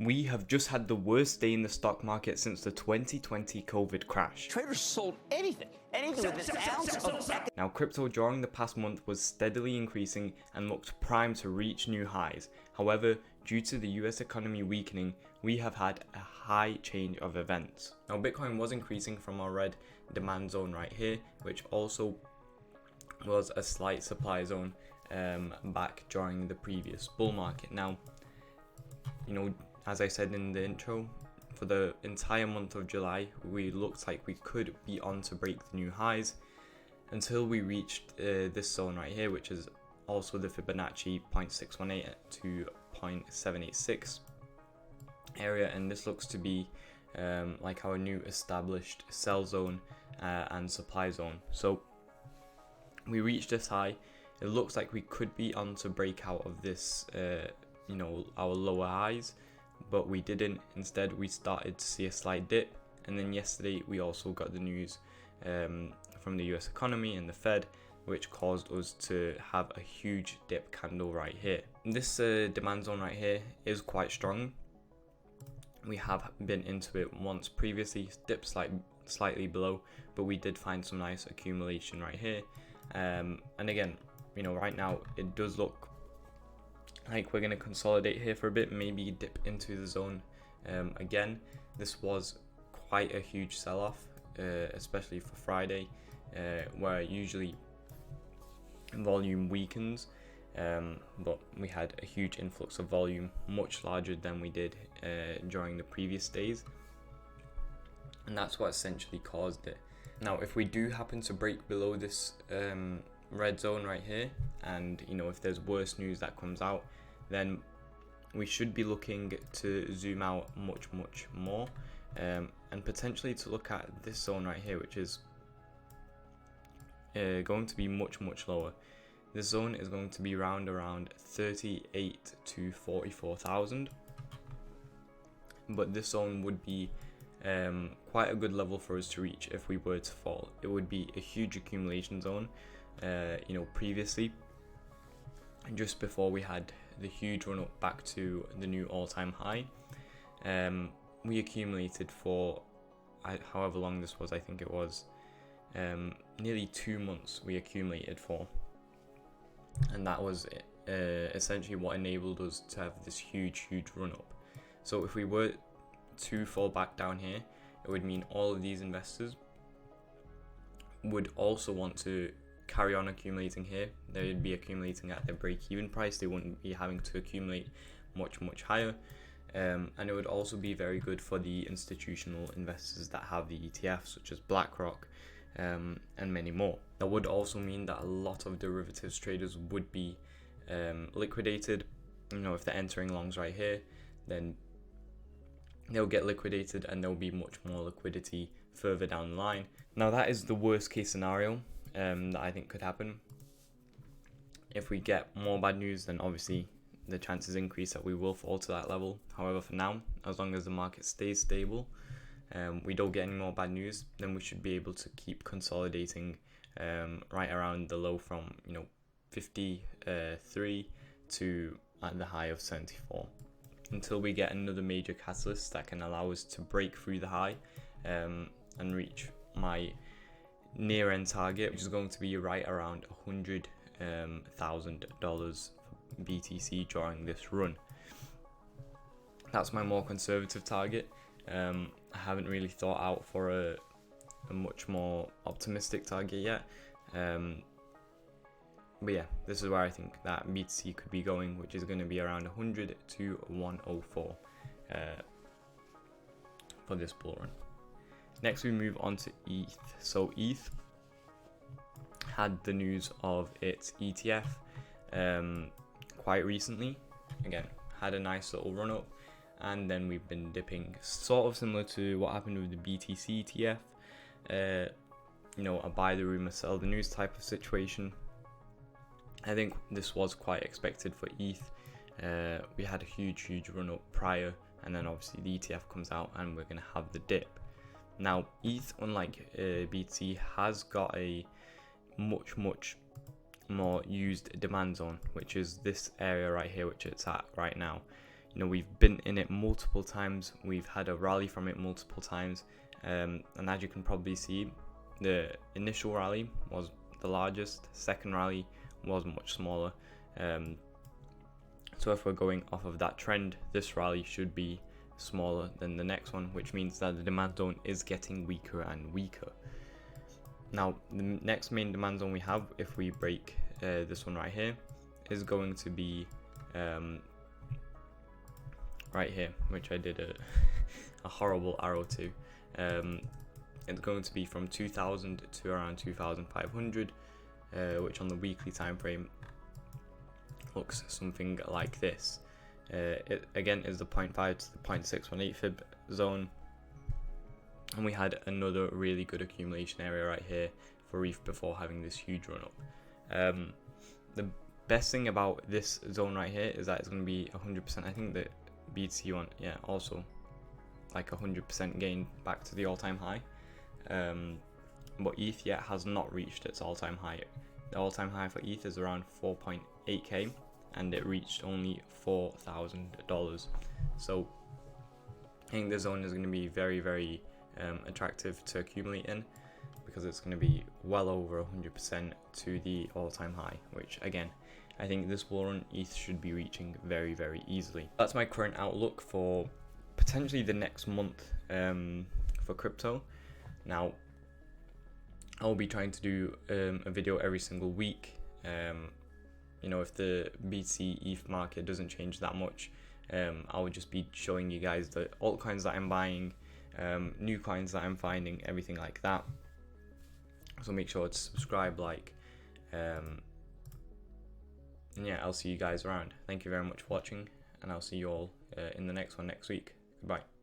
We have just had the worst day in the stock market since the 2020 COVID crash. Traders sold anything with an ounce of... Now, crypto during the past month was steadily increasing and looked primed to reach new highs. However, due to the US economy weakening, we have had a high change of events. Now, Bitcoin was increasing from our red demand zone right here, which also was a slight supply zone back during the previous bull market. Now, as I said in the intro, for the entire month of July, we looked like we could be on to break the new highs until we reached this zone right here, which is also the Fibonacci 0.618 to 0.786 area, and this looks to be like our new established sell zone and supply zone. So we reached this high. It looks like we could be on to break out of this, our lower highs, but we didn't. Instead, we started to see a slight dip, and then yesterday we also got the news from the US economy and the Fed, which caused us to have a huge dip candle right here. This demand zone right here is quite strong. We have been into it once previously, dipped slightly below, but we did find some nice accumulation right here. And again, right now it does look like we're going to consolidate here for a bit, maybe dip into the zone again. This was quite a huge sell-off, especially for Friday, where usually volume weakens, but we had a huge influx of volume, much larger than we did during the previous days, and that's what essentially caused it. Now, if we do happen to break below this red zone right here, and if there's worse news that comes out, then we should be looking to zoom out much more, and potentially to look at this zone right here, which is going to be much lower. This zone is going to be around 38 to 44,000, but this zone would be quite a good level for us to reach if we were to fall. It would be a huge accumulation zone. Previously, just before we had the huge run up back to the new all-time high, we accumulated for however long this was. I think it was nearly 2 months we accumulated for, and that was essentially what enabled us to have this huge run up. So if we were to fall back down here, it would mean all of these investors would also want to carry on accumulating here. They would be accumulating at their break-even price. They wouldn't be having to accumulate much higher, and it would also be very good for the institutional investors that have the ETFs, such as BlackRock and many more. That would also mean that a lot of derivatives traders would be liquidated. If they're entering longs right here, then they'll get liquidated, and there'll be much more liquidity further down the line. Now, that is the worst case scenario that I think could happen. If we get more bad news, then obviously the chances increase that we will fall to that level. However, for now, as long as the market stays stable, we don't get any more bad news, then we should be able to keep consolidating right around the low from 53 to at the high of 74, until we get another major catalyst that can allow us to break through the high and reach my near-end target, which is going to be right around $100,000 BTC during this run. That's my more conservative target. I haven't really thought out for a much more optimistic target yet, but yeah, this is where I think that BTC could be going, which is going to be around 100 to 104 for this bull run. Next, we move on to ETH. So ETH had the news of its ETF quite recently. Again, had a nice little run up, and then we've been dipping, sort of similar to what happened with the BTC ETF. A buy the rumor, sell the news type of situation. I think this was quite expected for ETH. We had a huge run up prior, and then obviously the ETF comes out and we're going to have the dip. Now, ETH, unlike BTC, has got a much more used demand zone, which is this area right here, which it's at right now. You know, we've been in it multiple times, we've had a rally from it multiple times, and as you can probably see, the initial rally was the largest, second rally was much smaller. So if we're going off of that trend, this rally should be smaller than the next one, which means that the demand zone is getting weaker and weaker. Now, the next main demand zone we have, if we break this one right here, is going to be right here, which I did a horrible arrow to. It's going to be from 2000 to around 2500, which on the weekly time frame looks something like this. It again is the 0.5 to the 0.618 fib zone, and we had another really good accumulation area right here for ETH before having this huge run up. The best thing about this zone right here is that it's going to be 100%. I think the BTC one, yeah, also like 100% gain back to the all-time high. But ETH yet has not reached its all-time high. The all-time high for ETH is around 4.8k, and it reached only $4,000. So I think this zone is going to be very, very attractive to accumulate in, because it's going to be well over 100% to the all-time high, which again, I think this bull run ETH should be reaching very, very easily. That's my current outlook for potentially the next month for crypto. Now, I'll be trying to do a video every single week. You know, if the BTC ETH market doesn't change that much, I will just be showing you guys the altcoins that I'm buying, new coins that I'm finding, everything like that. So make sure to subscribe, like, and yeah, I'll see you guys around. Thank you very much for watching, and I'll see you all in the next one next week. Goodbye.